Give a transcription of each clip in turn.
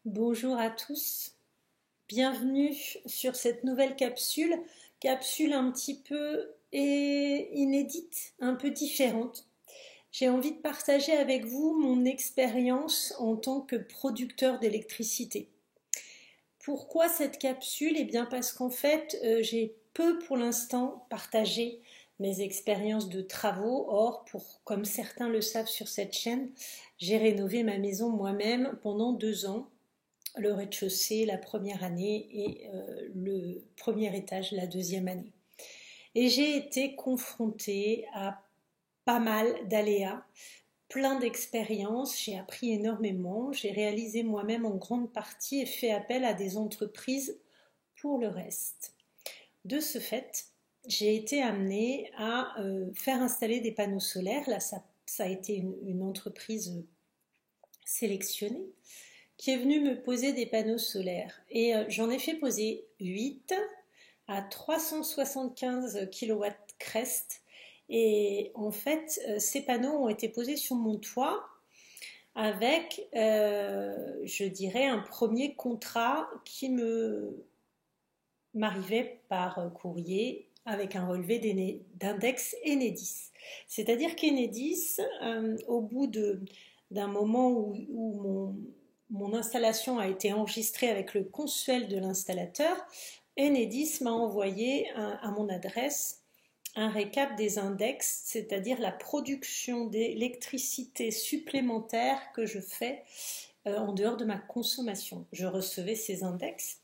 Bonjour à tous, bienvenue sur cette nouvelle capsule un petit peu inédite, un peu différente. J'ai envie de partager avec vous mon expérience en tant que producteur d'électricité. Pourquoi cette capsule? Eh bien parce qu'en fait, j'ai peu pour l'instant partagé mes expériences de travaux. Or, comme certains le savent sur cette chaîne, j'ai rénové ma maison moi-même pendant 2 ans, le rez-de-chaussée la première année et le premier étage la deuxième année. Et j'ai été confrontée à pas mal d'aléas, plein d'expériences, j'ai appris énormément, j'ai réalisé moi-même en grande partie et fait appel à des entreprises pour le reste. De ce fait, j'ai été amenée à faire installer des panneaux solaires. Là, ça a été une entreprise sélectionnée qui est venu me poser des panneaux solaires. Et j'en ai fait poser 8 à 375 kW crest. Et en fait, ces panneaux ont été posés sur mon toit avec, je dirais, un premier contrat qui m'arrivait par courrier avec un relevé d'index Enedis. C'est-à-dire qu'Enedis, au bout d'un moment où mon installation a été enregistrée avec le consuel de l'installateur, Enedis m'a envoyé à mon adresse un récap des index, c'est-à-dire la production d'électricité supplémentaire que je fais en dehors de ma consommation. Je recevais ces index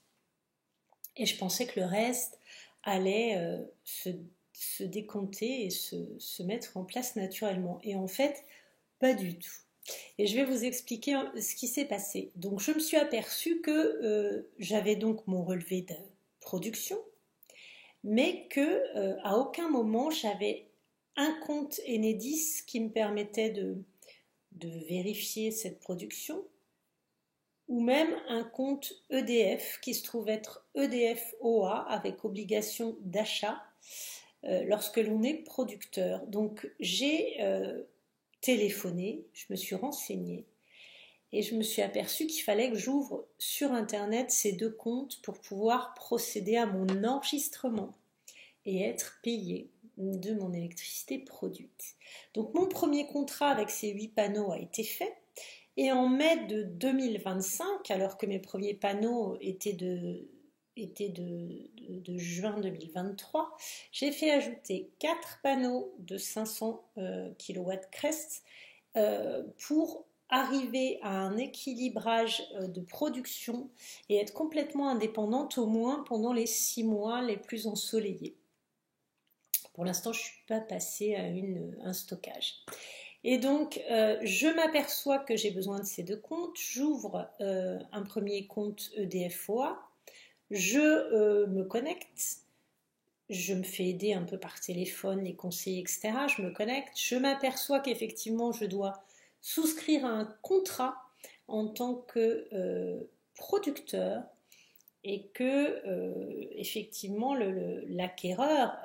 et je pensais que le reste allait se décompter et se mettre en place naturellement. Et en fait, pas du tout. Et je vais vous expliquer ce qui s'est passé. Donc je me suis aperçue que j'avais donc mon relevé de production, mais que à aucun moment j'avais un compte Enedis qui me permettait de vérifier cette production, ou même un compte EDF qui se trouve être EDF OA avec obligation d'achat lorsque l'on est producteur. Donc j'ai téléphoné, je me suis renseignée et je me suis aperçue qu'il fallait que j'ouvre sur internet ces deux comptes pour pouvoir procéder à mon enregistrement et être payée de mon électricité produite. Donc mon premier contrat avec ces 8 panneaux a été fait. Et en mai de 2025, alors que mes premiers panneaux étaient de juin 2023, j'ai fait ajouter 4 panneaux de 500 kW crest pour arriver à un équilibrage de production et être complètement indépendante au moins pendant les 6 mois les plus ensoleillés. Pour l'instant, je ne suis pas passée à un stockage. Et donc, je m'aperçois que j'ai besoin de ces deux comptes. J'ouvre un premier compte EDFOA. Je me connecte. Je me fais aider un peu par téléphone, les conseillers, etc. Je me connecte. Je m'aperçois qu'effectivement, je dois souscrire à un contrat en tant que producteur et que effectivement l'acquéreur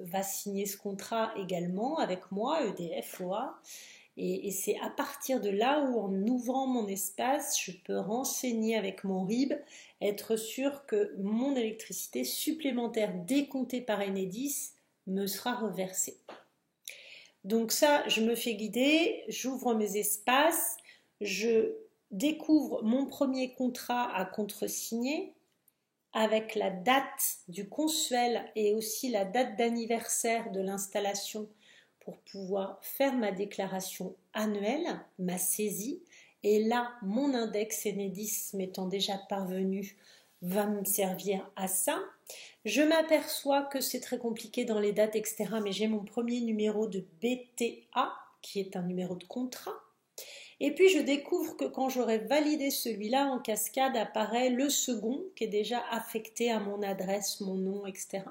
va signer ce contrat également avec moi, EDF OA, et c'est à partir de là où, en ouvrant mon espace, je peux renseigner avec mon RIB, être sûr que mon électricité supplémentaire décomptée par Enedis me sera reversée. Donc ça, je me fais guider, j'ouvre mes espaces, je découvre mon premier contrat à contresigner avec la date du consuel et aussi la date d'anniversaire de l'installation pour pouvoir faire ma déclaration annuelle, ma saisie. Et là, mon index Enedis m'étant déjà parvenu va me servir à ça. Je m'aperçois que c'est très compliqué dans les dates, etc. Mais j'ai mon premier numéro de BTA, qui est un numéro de contrat. Et puis je découvre que quand j'aurai validé celui-là, en cascade apparaît le second qui est déjà affecté à mon adresse, mon nom, etc.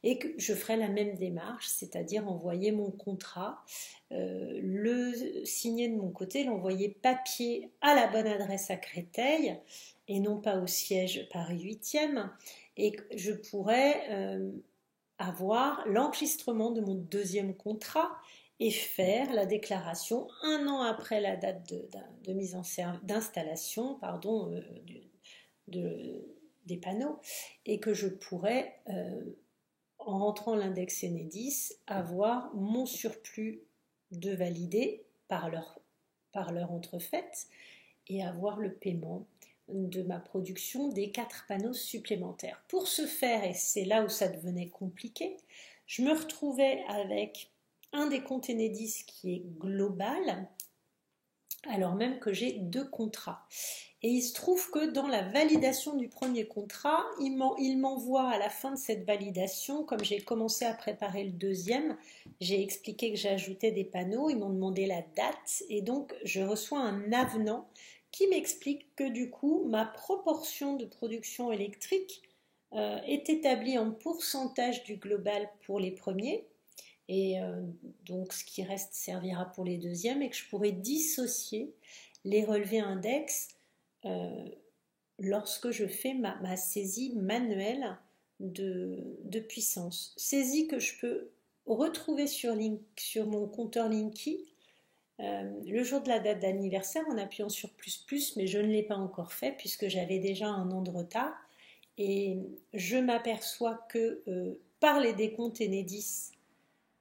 Et que je ferai la même démarche, c'est-à-dire envoyer mon contrat, le signer de mon côté, l'envoyer papier à la bonne adresse à Créteil et non pas au siège Paris 8e, et que je pourrai avoir l'enregistrement de mon deuxième contrat et faire la déclaration 1 an après la date de mise en d'installation des panneaux, et que je pourrais, en rentrant l'index Enedis, avoir mon surplus de validé par leur entrefaite et avoir le paiement de ma production des 4 panneaux supplémentaires. Pour ce faire, et c'est là où ça devenait compliqué, je me retrouvais avec un des comptes Enedis qui est global, alors même que j'ai 2 contrats. Et il se trouve que dans la validation du premier contrat, il m'envoie à la fin de cette validation, comme j'ai commencé à préparer le deuxième, j'ai expliqué que j'ajoutais des panneaux, ils m'ont demandé la date, et donc je reçois un avenant qui m'explique que du coup, ma proportion de production électrique est établie en pourcentage du global pour les premiers, et donc ce qui reste servira pour les deuxièmes, et que je pourrais dissocier les relevés index lorsque je fais ma saisie manuelle de puissance. Saisie que je peux retrouver sur mon compteur Linky le jour de la date d'anniversaire en appuyant sur plus, mais je ne l'ai pas encore fait puisque j'avais déjà 1 an de retard. Et je m'aperçois que par les décomptes Enedis,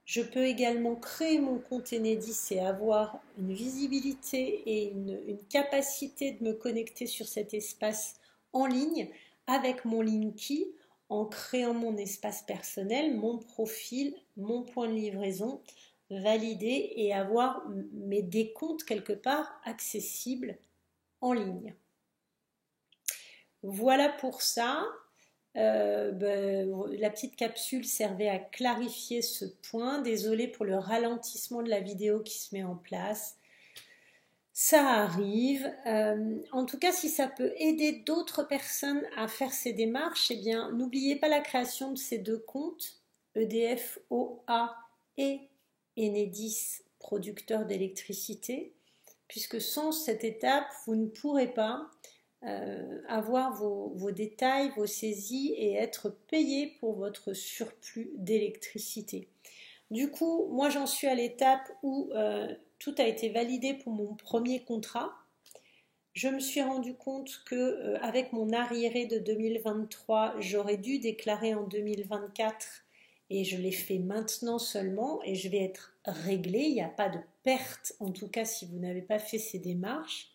je peux également créer mon compte Enedis et avoir une visibilité et une capacité de me connecter sur cet espace en ligne avec mon Linky en créant mon espace personnel, mon profil, mon point de livraison validé et avoir mes décomptes quelque part accessibles en ligne. Voilà pour ça. La petite capsule servait à clarifier ce point. Désolée pour le ralentissement de la vidéo qui se met en place. Ça arrive. En tout cas, si ça peut aider d'autres personnes à faire ces démarches, eh bien, n'oubliez pas la création de ces 2 comptes, EDF OA et Enedis, producteur d'électricité, puisque sans cette étape, vous ne pourrez pas avoir vos détails, vos saisies et être payé pour votre surplus d'électricité. Du coup, moi j'en suis à l'étape où tout a été validé pour mon premier contrat. Je me suis rendu compte que avec mon arriéré de 2023, j'aurais dû déclarer en 2024 et je l'ai fait maintenant seulement et je vais être réglée. Il n'y a pas de perte, en tout cas si vous n'avez pas fait ces démarches.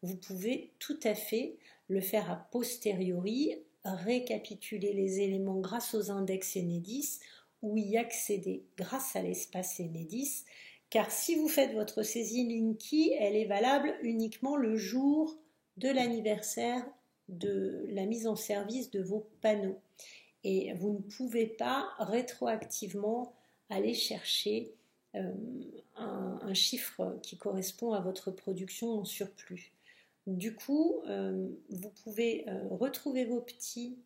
Vous pouvez tout à fait le faire a posteriori, récapituler les éléments grâce aux index Enedis ou y accéder grâce à l'espace Enedis, car si vous faites votre saisie Linky, elle est valable uniquement le jour de l'anniversaire de la mise en service de vos panneaux. Et vous ne pouvez pas rétroactivement aller chercher un chiffre qui correspond à votre production en surplus. Du coup, vous pouvez retrouver vos petits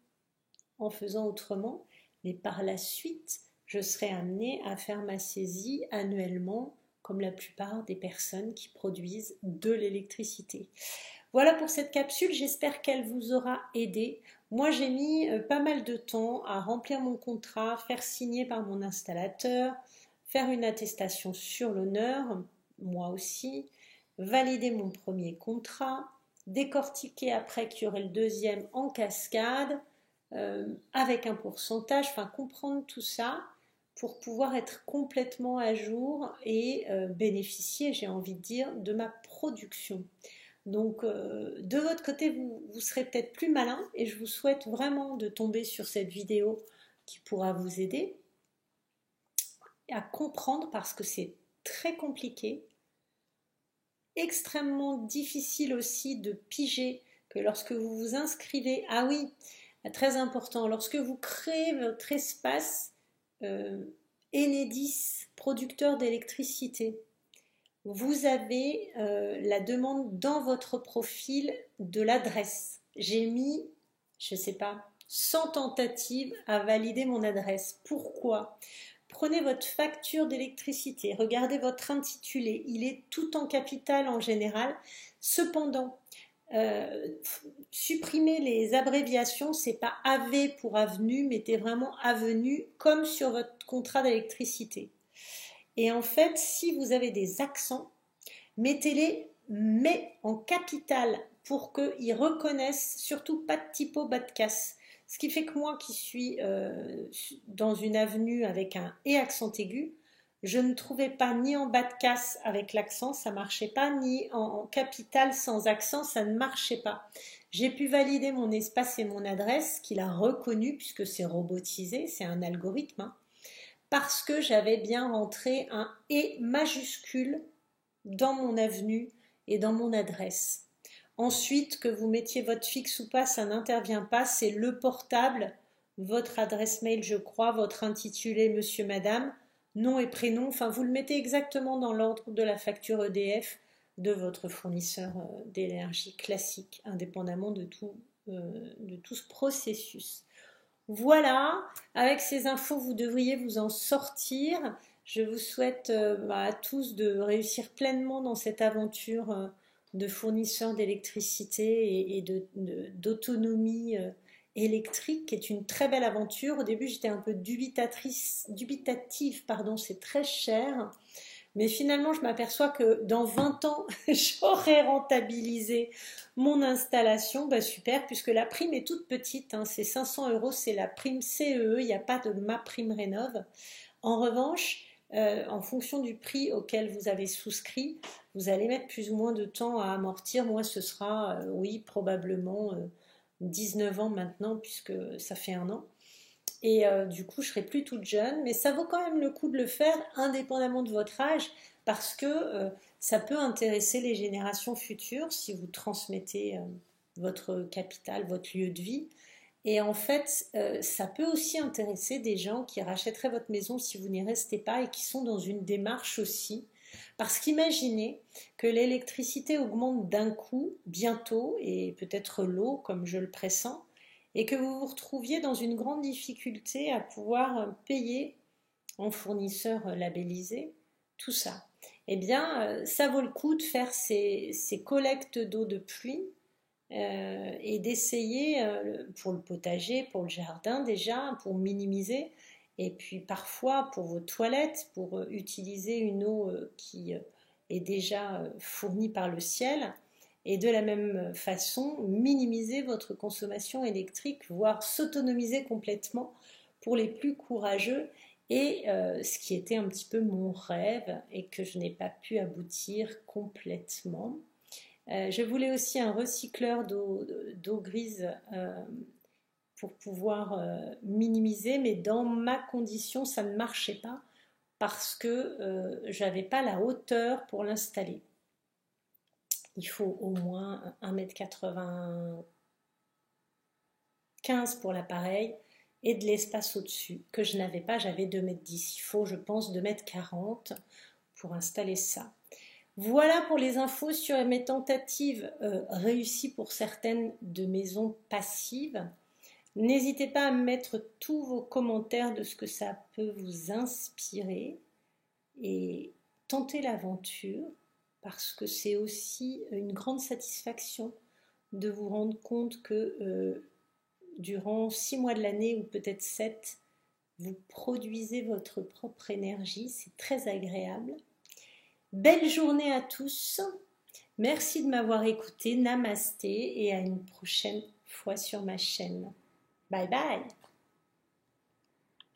en faisant autrement, mais par la suite, je serai amenée à faire ma saisie annuellement, comme la plupart des personnes qui produisent de l'électricité. Voilà pour cette capsule, j'espère qu'elle vous aura aidé. Moi, j'ai mis pas mal de temps à remplir mon contrat, faire signer par mon installateur, faire une attestation sur l'honneur, moi aussi, valider mon premier contrat, décortiquer après qu'il y aurait le deuxième en cascade, avec un pourcentage, enfin comprendre tout ça pour pouvoir être complètement à jour et bénéficier, j'ai envie de dire, de ma production. Donc de votre côté, vous serez peut-être plus malin et je vous souhaite vraiment de tomber sur cette vidéo qui pourra vous aider à comprendre parce que c'est très compliqué, extrêmement difficile aussi de piger que lorsque vous vous inscrivez, ah oui, très important, lorsque vous créez votre espace Enedis, producteur d'électricité, vous avez la demande dans votre profil de l'adresse. J'ai mis, je ne sais pas, 100 tentatives à valider mon adresse. Pourquoi ? Prenez votre facture d'électricité, regardez votre intitulé, il est tout en capital en général. Cependant, supprimez les abréviations, c'est pas AV pour avenue, mettez vraiment avenue comme sur votre contrat d'électricité. Et en fait, si vous avez des accents, mettez-les mais en capital pour qu'ils reconnaissent, surtout pas de typo, pas de casse. Ce qui fait que moi qui suis dans une avenue avec un et accent aigu, je ne trouvais pas ni en bas de casse avec l'accent, ça marchait pas, ni en capital sans accent, ça ne marchait pas. J'ai pu valider mon espace et mon adresse, qu'il a reconnu puisque c'est robotisé, c'est un algorithme, hein, parce que j'avais bien rentré un et majuscule dans mon avenue et dans mon adresse. Ensuite, que vous mettiez votre fixe ou pas, ça n'intervient pas, c'est le portable, votre adresse mail, je crois, votre intitulé, monsieur, madame, nom et prénom, enfin vous le mettez exactement dans l'ordre de la facture EDF de votre fournisseur d'énergie classique, indépendamment de tout ce processus. Voilà, avec ces infos, vous devriez vous en sortir. Je vous souhaite à tous de réussir pleinement dans cette aventure de fournisseur d'électricité et d'autonomie électrique, qui est une très belle aventure. Au début, j'étais un peu dubitative, pardon, c'est très cher. Mais finalement, je m'aperçois que dans 20 ans, j'aurai rentabilisé mon installation. Bah super, puisque la prime est toute petite, hein, c'est 500 euros, c'est la prime CEE, il n'y a pas de ma prime rénov'. En revanche, en fonction du prix auquel vous avez souscrit, vous allez mettre plus ou moins de temps à amortir. Moi, ce sera, oui, probablement 19 ans maintenant, puisque ça fait un an. Et du coup, je serai plus toute jeune, mais ça vaut quand même le coup de le faire indépendamment de votre âge, parce que ça peut intéresser les générations futures si vous transmettez votre capital, votre lieu de vie. Et en fait, ça peut aussi intéresser des gens qui rachèteraient votre maison si vous n'y restez pas et qui sont dans une démarche aussi. Parce qu'imaginez que l'électricité augmente d'un coup, bientôt, et peut-être l'eau, comme je le pressens, et que vous vous retrouviez dans une grande difficulté à pouvoir payer en fournisseur labellisé tout ça. Eh bien, ça vaut le coup de faire ces collectes d'eau de pluie et d'essayer pour le potager, pour le jardin déjà, pour minimiser, et puis parfois pour vos toilettes, pour utiliser une eau qui est déjà fournie par le ciel, et de la même façon minimiser votre consommation électrique, voire s'autonomiser complètement pour les plus courageux, et ce qui était un petit peu mon rêve et que je n'ai pas pu aboutir complètement. Je voulais aussi un recycleur d'eau grise pour pouvoir minimiser, mais dans ma condition, ça ne marchait pas parce que je n'avais pas la hauteur pour l'installer. Il faut au moins 1,95 m pour l'appareil et de l'espace au-dessus, que je n'avais pas, j'avais 2,10 m. Il faut, je pense, 2,40 m pour installer ça. Voilà pour les infos sur mes tentatives réussies pour certaines de maisons passives. N'hésitez pas à mettre tous vos commentaires de ce que ça peut vous inspirer et tentez l'aventure parce que c'est aussi une grande satisfaction de vous rendre compte que durant 6 mois de l'année ou peut-être 7, vous produisez votre propre énergie, c'est très agréable. Belle journée à tous, merci de m'avoir écouté, namasté et à une prochaine fois sur ma chaîne. Bye bye.